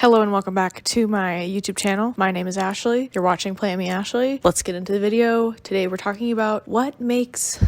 Hello and welcome back to my YouTube channel. My name is Ashley. You're watching PlanTEA Ashley. Let's get into the video. Today we're talking about what makes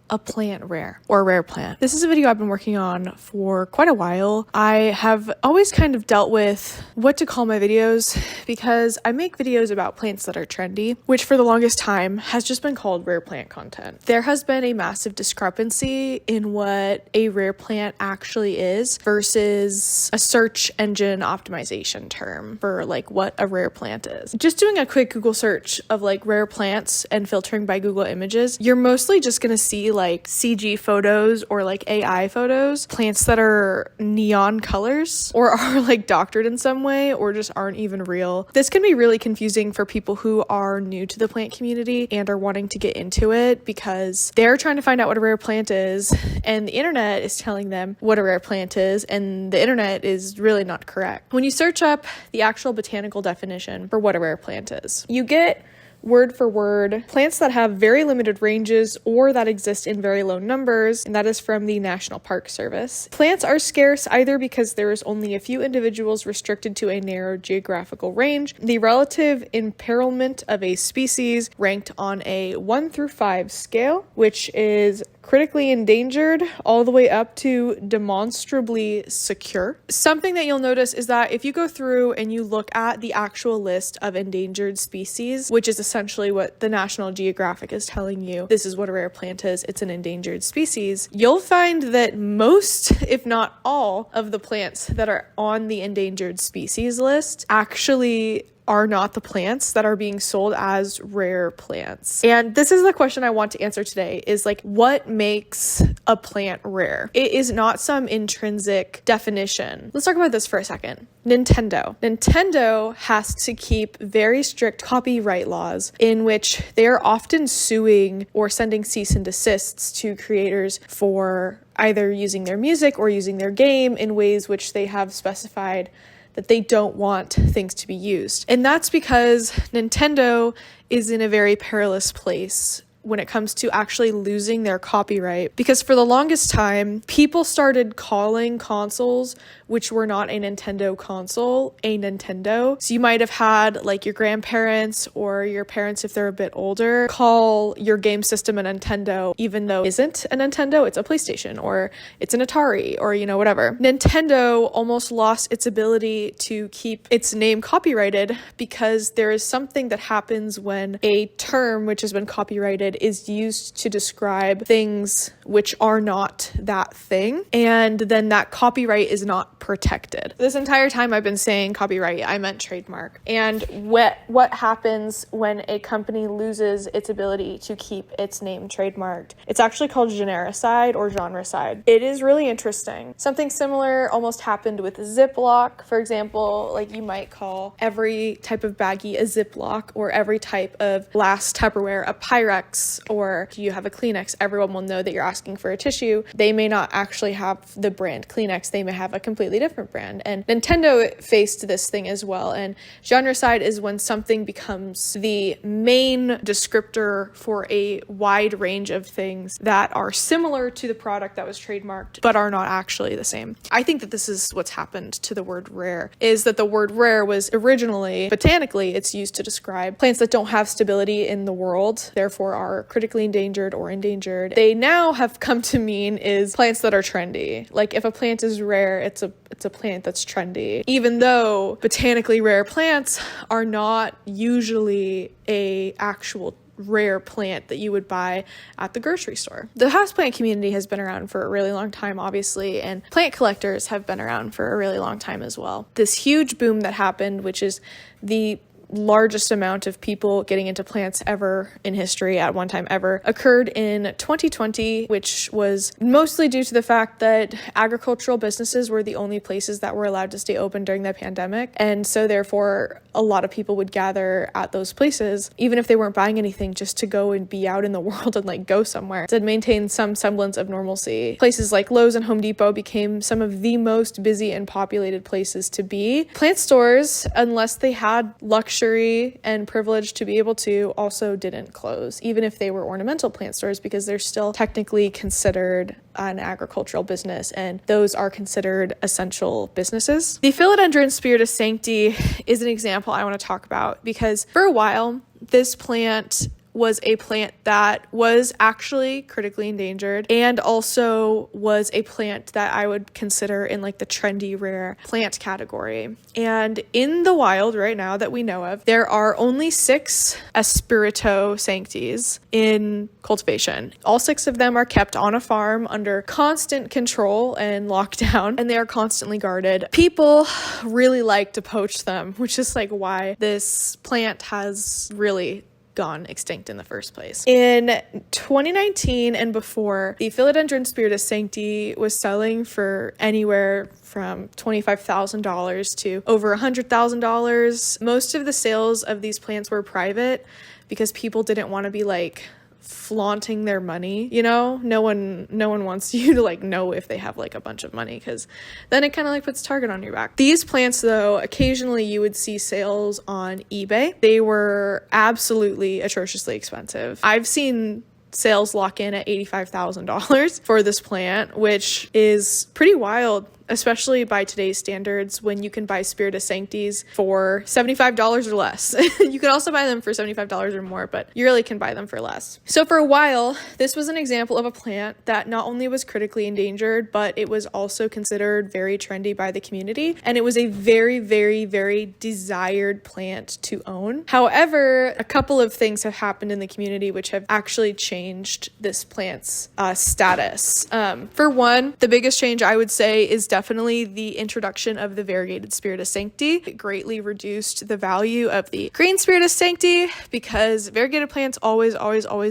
a plant rare or a rare plant. This is a video I've been working on for quite a while. I have always kind of dealt with what to call my videos because I make videos about plants that are trendy, which for the longest time has just been called rare plant content. There has been a massive discrepancy in what a rare plant actually is versus a search engine optimization term for like what a rare plant is. Just doing a quick Google search of like rare plants and filtering by Google Images, you're mostly just gonna see like CG photos or like AI photos, plants that are neon colors or are like doctored in some way or just aren't even real. This can be really confusing for people who are new to the plant community and are wanting to get into it because they're trying to find out what a rare plant is and the internet is telling them what a rare plant is, and the internet is really not correct. When you search up the actual botanical definition for what a rare plant is, you get word for word plants that have very limited ranges or that exist in very low numbers, and that is from the National Park Service. Plants are scarce either because there is only a few individuals restricted to a narrow geographical range, the relative imperilment of a species ranked on a 1 through 5 scale, which is critically endangered all the way up to demonstrably secure. Something that you'll notice is that if you go through and you look at the actual list of endangered species, which is essentially what the National Geographic is telling you, this is what a rare plant is, it's an endangered species, you'll find that most, if not all, of the plants that are on the endangered species list actually are not the plants that are being sold as rare plants. And this is the question I want to answer today, is like, what makes a plant rare? It is not some intrinsic definition. Let's talk about this for a second. Nintendo has to keep very strict copyright laws in which they are often suing or sending cease and desists to creators for either using their music or using their game in ways which they have specified that they don't want things to be used. And that's because Nintendo is in a very perilous place when it comes to actually losing their copyright. Because for the longest time, people started calling consoles which were not a Nintendo console a Nintendo. So you might have had like your grandparents or your parents, if they're a bit older, call your game system a Nintendo, even though it isn't a Nintendo, it's a PlayStation or it's an Atari or, whatever. Nintendo almost lost its ability to keep its name copyrighted because there is something that happens when a term which has been copyrighted is used to describe things which are not that thing, and then that copyright is not protected. This entire time I've been saying copyright, I meant trademark. And what happens when a company loses its ability to keep its name trademarked? It's actually called genericide or genrecide. It is really interesting. Something similar almost happened with Ziploc. For example, like you might call every type of baggie a Ziploc or every type of glass Tupperware a Pyrex, or do you have a Kleenex? Everyone will know that you're asking for a tissue. They may not actually have the brand Kleenex. They may have a completely different brand. And Nintendo faced this thing as well. And genrecide is when something becomes the main descriptor for a wide range of things that are similar to the product that was trademarked, but are not actually the same. I think that this is what's happened to the word rare, is that the word rare was originally, botanically, it's used to describe plants that don't have stability in the world, therefore are critically endangered or endangered. They now have come to mean is plants that are trendy. Like if a plant is rare, it's a plant that's trendy, even though botanically rare plants are not usually a actual rare plant that you would buy at the grocery store. The houseplant community has been around for a really long time, obviously, and plant collectors have been around for a really long time as well. This huge boom that happened, which is the largest amount of people getting into plants ever in history at one time ever, occurred in 2020, which was mostly due to the fact that agricultural businesses were the only places that were allowed to stay open during the pandemic. And so therefore, a lot of people would gather at those places, even if they weren't buying anything, just to go and be out in the world and like go somewhere to maintain some semblance of normalcy. Places like Lowe's and Home Depot became some of the most busy and populated places to be. Plant stores, unless they had luxury luxury and privilege to be able to also didn't close, even if they were ornamental plant stores, because they're still technically considered an agricultural business, and those are considered essential businesses. The Philodendron Spiritus Sancti is an example I want to talk about because for a while, this plant was a plant that was actually critically endangered and also was a plant that I would consider in like the trendy rare plant category. And in the wild right now that we know of, there are only 6 Espirito Sanctis in cultivation. All 6 of them are kept on a farm under constant control and lockdown, and they are constantly guarded. People really like to poach them, which is like why this plant has really gone extinct in the first place. In 2019 and before, the Philodendron Spiritus Sancti was selling for anywhere from $25,000 to over $100,000. Most of the sales of these plants were private because people didn't want to be like flaunting their money, you know? No one wants you to like know if they have like a bunch of money, because then it kind of like puts target on your back. These plants though, occasionally you would see sales on eBay. They were absolutely atrociously expensive. I've seen sales lock in at $85,000 for this plant, which is pretty wild, especially by today's standards, when you can buy Spiritus Sanctis for $75 or less. You can also buy them for $75 or more, but you really can buy them for less. So for a while, this was an example of a plant that not only was critically endangered, but it was also considered very trendy by the community. And it was a very, very, very desired plant to own. However, a couple of things have happened in the community which have actually changed this plant's status. For one, the biggest change I would say is definitely the introduction of the variegated Spiritus Sancti. It greatly reduced the value of the green Spiritus Sancti because variegated plants always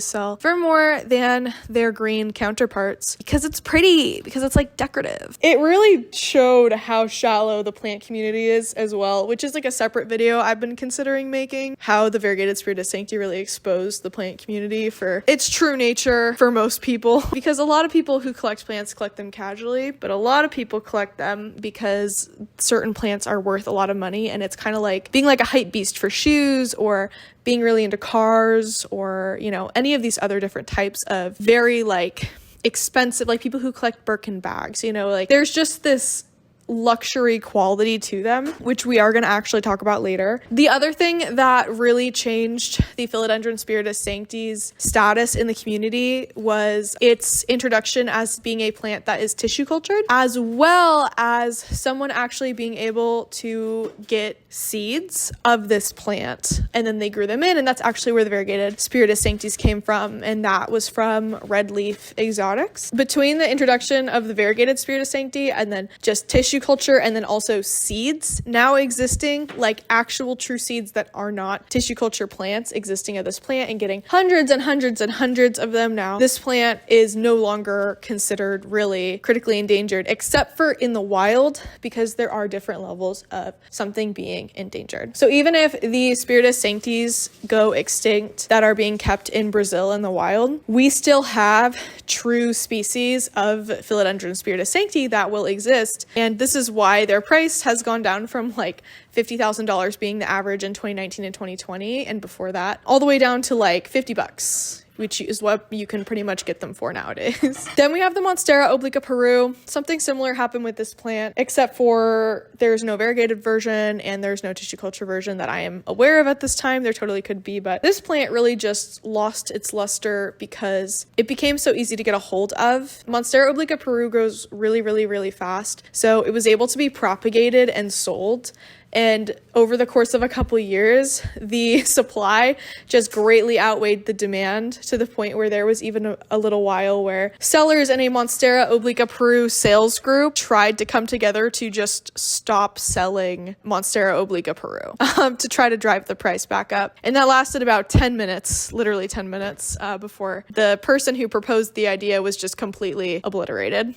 sell for more than their green counterparts because it's pretty, because it's like decorative. It really showed how shallow the plant community is as well, which is like a separate video I've been considering making, how the variegated Spiritus Sancti really exposed the plant community for its true nature for most people, because a lot of people who collect plants collect them casually, but a lot of people collect them because certain plants are worth a lot of money, and it's kind of like being like a hype beast for shoes or being really into cars or, you know, any of these other different types of very like expensive, like people who collect Birkin bags, you know, like there's just this luxury quality to them, which we are going to actually talk about later. The other thing that really changed the Philodendron Spiritus Sancti's status in the community was its introduction as being a plant that is tissue cultured, as well as someone actually being able to get seeds of this plant and then they grew them in, and that's actually where the variegated Spiritus Sanctis came from, and that was from Red Leaf Exotics. Between the introduction of the variegated Spiritus Sancti and then just tissue culture and then also seeds now existing, like actual true seeds that are not tissue culture plants existing of this plant and getting hundreds and hundreds and hundreds of them now, this plant is no longer considered really critically endangered, except for in the wild, because there are different levels of something being endangered. So even if the Spiritus Sanctis go extinct that are being kept in Brazil in the wild, we still have true species of Philodendron Spiritus Sancti that will exist, and this is why their price has gone down from like $50,000 being the average in 2019 and 2020, and before that, all the way down to like $50, which is what you can pretty much get them for nowadays. Then we have the Monstera obliqua Peru. Something similar happened with this plant, except for there's no variegated version and there's no tissue culture version that I am aware of at this time. There totally could be, but this plant really just lost its luster because it became so easy to get a hold of. Monstera obliqua Peru grows really, really, really fast, so it was able to be propagated and sold. And over the course of a couple years, the supply just greatly outweighed the demand to the point where there was even a little while where sellers in a Monstera obliqua Peru sales group tried to come together to just stop selling Monstera obliqua Peru to try to drive the price back up. And that lasted about 10 minutes, literally 10 minutes, before the person who proposed the idea was just completely obliterated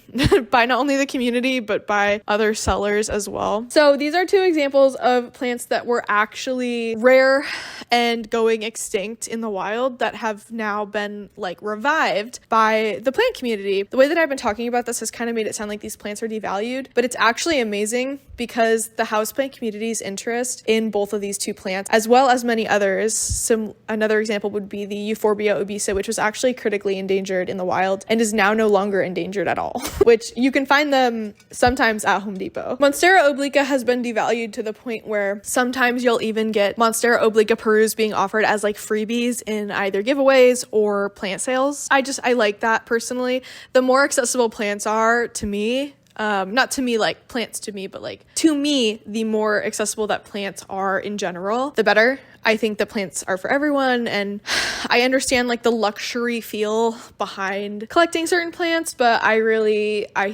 by not only the community, but by other sellers as well. So these are two examples examples of plants that were actually rare and going extinct in the wild that have now been like revived by the plant community. The way that I've been talking about this has kind of made it sound like these plants are devalued, but it's actually amazing because the houseplant community's interest in both of these two plants, as well as many others. Another example would be the Euphorbia obesa, which was actually critically endangered in the wild and is now no longer endangered at all, which you can find them sometimes at Home Depot. Monstera obliqua has been devalued to the point where sometimes you'll even get Monstera obliqua perus being offered as like freebies in either giveaways or plant sales. I like that personally. The more accessible plants are to me, not to me like plants to me, but like to me, the more accessible that plants are in general, the better. I think that plants are for everyone, and I understand like the luxury feel behind collecting certain plants, but I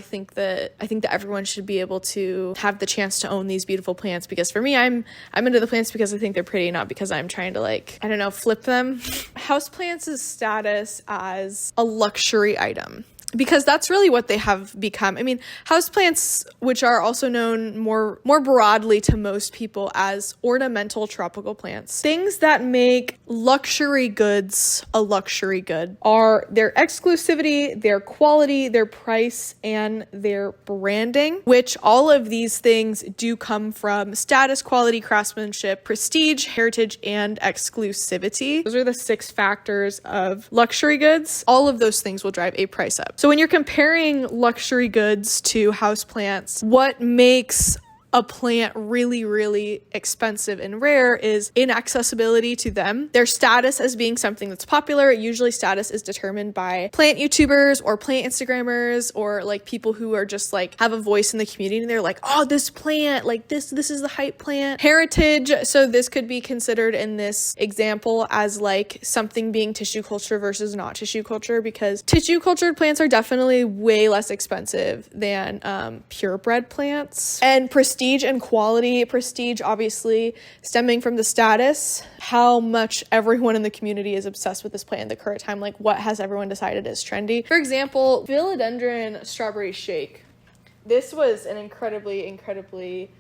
think that everyone should be able to have the chance to own these beautiful plants, because for me, I'm into the plants because I think they're pretty, not because I'm trying to like, I don't know, flip them. Houseplants' status as a luxury item, because that's really what they have become. I mean, houseplants, which are also known more broadly to most people as ornamental tropical plants, things that make luxury goods a luxury good are their exclusivity, their quality, their price, and their branding, which all of these things do come from status, quality, craftsmanship, prestige, heritage, and exclusivity. Those are the 6 factors of luxury goods. All of those things will drive a price up. So when you're comparing luxury goods to houseplants, what makes a plant really, really expensive and rare is inaccessibility to them. Their status as being something that's popular. Usually status is determined by plant YouTubers or plant Instagrammers, or like people who are just like have a voice in the community and they're like, oh, this plant, like this is the hype plant. Heritage. So this could be considered in this example as like something being tissue culture versus not tissue culture, because tissue cultured plants are definitely way less expensive than purebred plants. And prestige and quality. Prestige obviously stemming from the status, how much everyone in the community is obsessed with this plant in the current time, like what has everyone decided is trendy. For example, Philodendron strawberry shake. This was an incredibly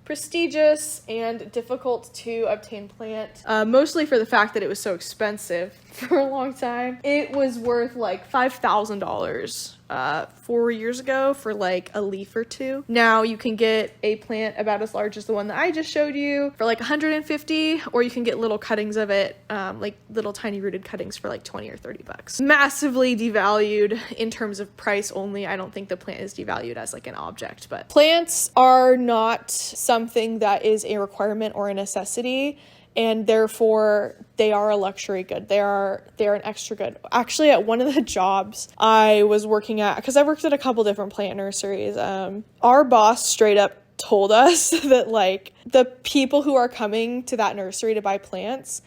prestigious and difficult to obtain plant, mostly for the fact that it was so expensive for a long time. It was worth like $5,000 4 years ago for like a leaf or two. Now you can get a plant about as large as the one that I just showed you for like 150, or you can get little cuttings of it, like little tiny rooted cuttings for like 20 or 30 bucks. Massively devalued in terms of price only. I don't think the plant is devalued as like an object, but plants are not something that is a requirement or a necessity, and therefore they are a luxury good. They are an extra good. Actually, at one of the jobs I was working at, because I worked at a couple different plant nurseries, our boss straight up told us that like the people who are coming to that nursery to buy plants,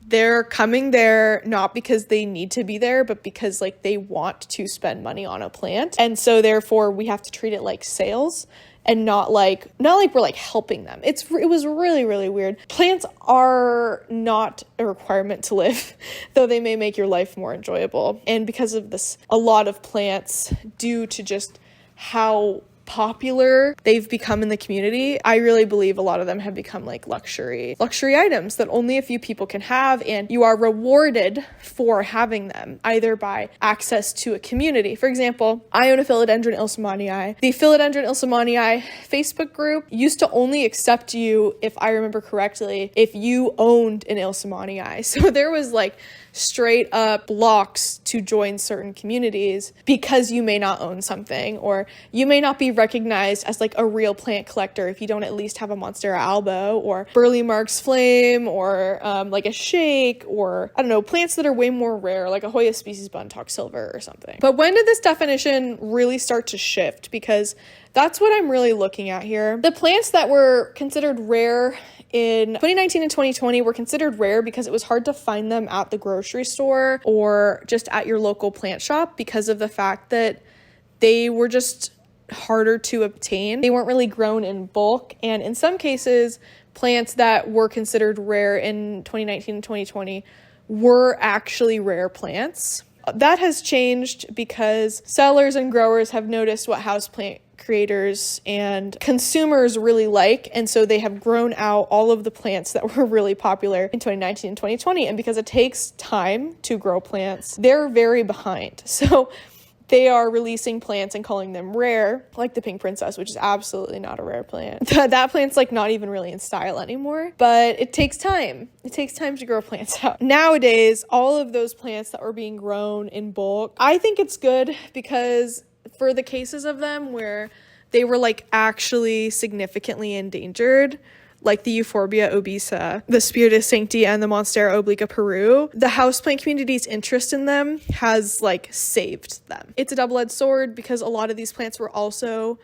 they're coming there not because they need to be there, but because like they want to spend money on a plant. And so therefore we have to treat it like sales, and not like we're like helping them. It was really weird. Plants are not a requirement to live, though they may make your life more enjoyable. And because of this, a lot of plants, due to just how popular they've become in the community, I really believe a lot of them have become like luxury items that only a few people can have, and you are rewarded for having them either by access to a community. For example, I own a Philodendron ilsamanii. The Philodendron ilsamanii Facebook group used to only accept you, if I remember correctly, if you owned an ilsamanii. So there was like straight up blocks to join certain communities because you may not own something, or you may not be recognized as like a real plant collector if you don't at least have a Monstera albo or Burley Marks flame, or like a shake, or I don't know, plants that are way more rare like a Hoya species Buntock silver or something. But when did this definition really start to shift? Because that's what I'm really looking at here. The plants that were considered rare in 2019 and 2020 were considered rare because it was hard to find them at the grocery store or just at your local plant shop, because of the fact that they were just harder to obtain. They weren't really grown in bulk, and in some cases, plants that were considered rare in 2019 and 2020 were actually rare plants. that has changed because sellers and growers have noticed what houseplant creators and consumers really like, and so they have grown out all of the plants that were really popular in 2019 and 2020. And because it takes time to grow plants, they're very behind. So they are releasing plants and calling them rare, like the pink princess, which is absolutely not a rare plant. That plant's like not even really in style anymore, but it takes time. It takes time to grow plants out. Nowadays, all of those plants that were being grown in bulk, I think it's good because for the cases of them where they were like actually significantly endangered, like the Euphorbia obesa, the Spiritus Sancti, and the Monstera obliqua Peru, the houseplant community's interest in them has like saved them. It's a double-edged sword because a lot of these plants were also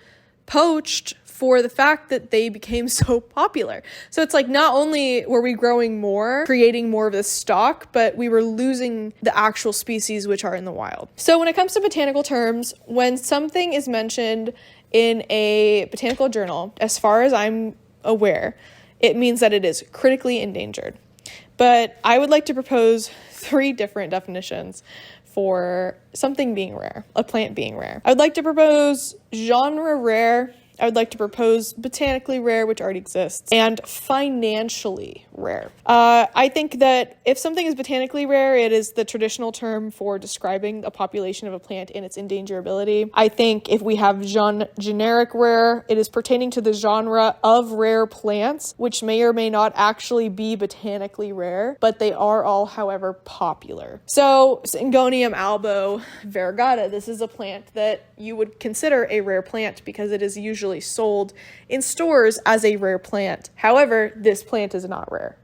poached for the fact that they became so popular. So it's like not only were we growing more, creating more of this stock, but we were losing the actual species which are in the wild. So when it comes to botanical terms, when something is mentioned in a botanical journal, as far as I'm aware, it means that it is critically endangered. But I would like to propose 3 different definitions for something being rare, a plant being rare. I would like to propose genre rare. I would like to propose botanically rare, which already exists, and financially rare. I think that if something is botanically rare, it is the traditional term for describing a population of a plant and its endangerability. I think if we have generic rare, it is pertaining to the genre of rare plants, which may or may not actually be botanically rare, but they are all, however, popular. So Syngonium albo variegata, this is a plant that you would consider a rare plant because it is usually sold in stores as a rare plant. However, this plant is not rare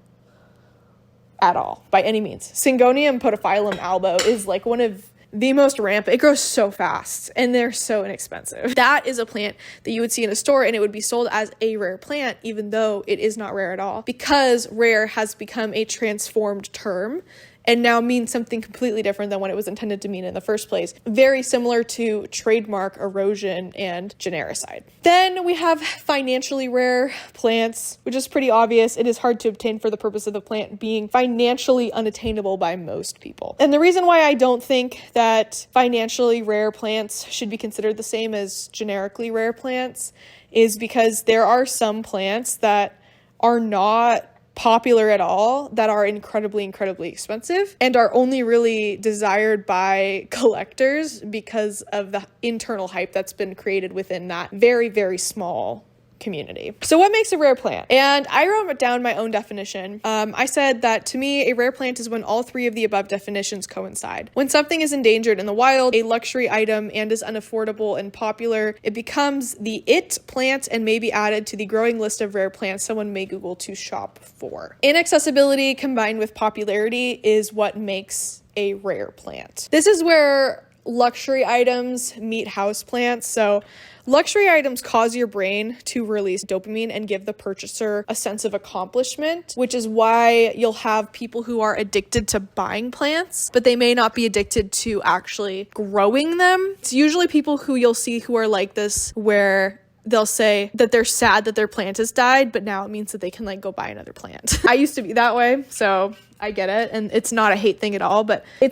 at all, by any means. Syngonium podophyllum albo is like one of the most rampant. It grows so fast and they're so inexpensive. That is a plant that you would see in a store and it would be sold as a rare plant, even though it is not rare at all, because rare has become a transformed term and now means something completely different than what it was intended to mean in the first place. Very similar to trademark erosion and genericide. Then we have financially rare plants, which is pretty obvious. It is hard to obtain for the purpose of the plant being financially unattainable by most people. And the reason why I don't think that financially rare plants should be considered the same as generically rare plants is because there are some plants that are not popular at all, that are incredibly expensive and are only really desired by collectors because of the internal hype that's been created within that very small community. So what makes a rare plant? And I wrote down my own definition. I said that to me, a rare plant is when all 3 of the above definitions coincide. When something is endangered in the wild, a luxury item, and is unaffordable and popular, it becomes the it plant and may be added to the growing list of rare plants someone may Google to shop for. Inaccessibility combined with popularity is what makes a rare plant. This is where luxury items meet houseplants. So luxury items cause your brain to release dopamine and give the purchaser a sense of accomplishment, which is why you'll have people who are addicted to buying plants, but they may not be addicted to actually growing them. It's usually people who you'll see who are like this, where they'll say that they're sad that their plant has died, but now it means that they can like go buy another plant. I used to be that way, so I get it. And it's not a hate thing at all, but there's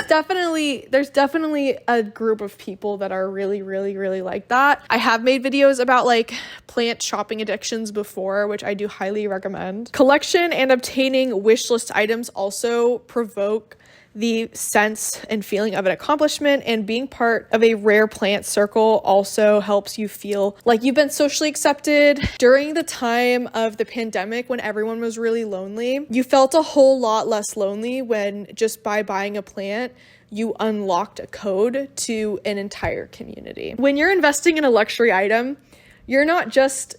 definitely a group of people that are really like that. I have made videos about like plant shopping addictions before, which I do highly recommend. Collection and obtaining wish list items also provoke the sense and feeling of an accomplishment, and being part of a rare plant circle also helps you feel like you've been socially accepted. During the time of the pandemic, when everyone was really lonely, you felt a whole lot less lonely when just by buying a plant, you unlocked a code to an entire community. When you're investing in a luxury item, you're not just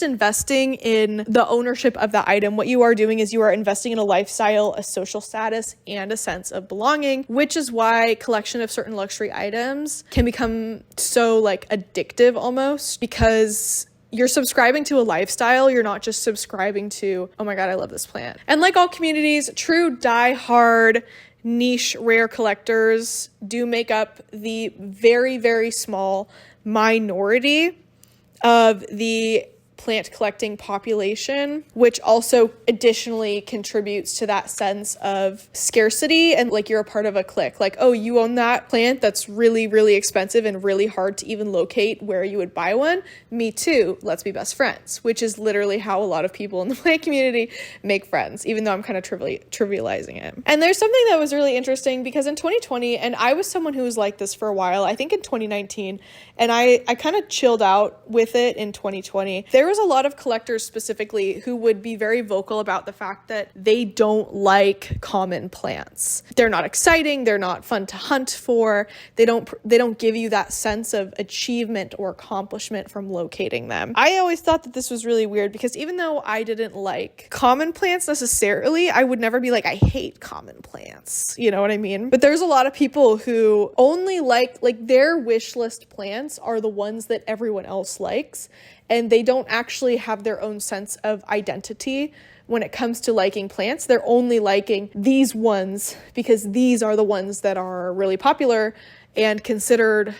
investing in the ownership of the item. What you are doing is you are investing in a lifestyle, a social status, and a sense of belonging, which is why collection of certain luxury items can become so like addictive almost, because you're subscribing to a lifestyle. You're not just subscribing to, oh my God, I love this plant. And like all communities, true die-hard niche rare collectors do make up the very small minority of the plant collecting population, which also additionally contributes to that sense of scarcity and like you're a part of a clique. Like, oh, you own that plant that's really, really expensive and really hard to even locate where you would buy one. Me too. Let's be best friends, which is literally how a lot of people in the plant community make friends, even though I'm kind of trivializing it. And there's something that was really interesting because in 2020, and I was someone who was like this for a while, I think in 2019, and I kind of chilled out with it in 2020. There was a lot of collectors specifically who would be very vocal about the fact that they don't like common plants. They're not exciting, they're not fun to hunt for, they don't give you that sense of achievement or accomplishment from locating them. I always thought that this was really weird because even though I didn't like common plants necessarily, I would never be like, I hate common plants. You know what I mean? But there's a lot of people who only like their wish list plants are the ones that everyone else likes, and they don't actually have their own sense of identity when it comes to liking plants. They're only liking these ones because these are the ones that are really popular and considered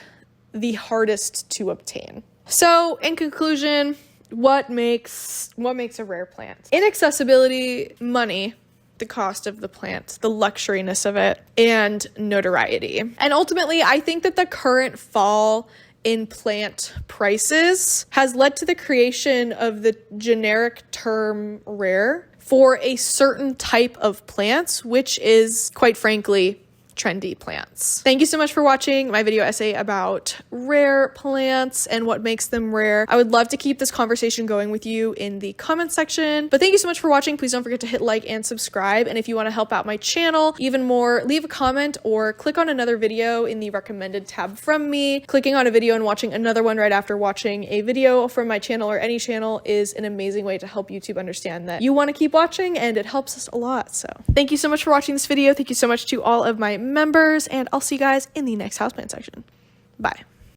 the hardest to obtain. So in conclusion, what makes a rare plant? Inaccessibility, money, the cost of the plant, the luxuriness of it, and notoriety. And ultimately, I think that the current fall in plant prices has led to the creation of the generic term rare for a certain type of plants, which is, quite frankly, trendy plants. Thank you so much for watching my video essay about rare plants and what makes them rare. I would love to keep this conversation going with you in the comments section, but thank you so much for watching. Please don't forget to hit like and subscribe. And if you want to help out my channel even more, leave a comment or click on another video in the recommended tab from me. Clicking on a video and watching another one right after watching a video from my channel or any channel is an amazing way to help YouTube understand that you want to keep watching, and it helps us a lot. So thank you so much for watching this video. Thank you so much to all of my members, and I'll see you guys in the next houseplant section. Bye.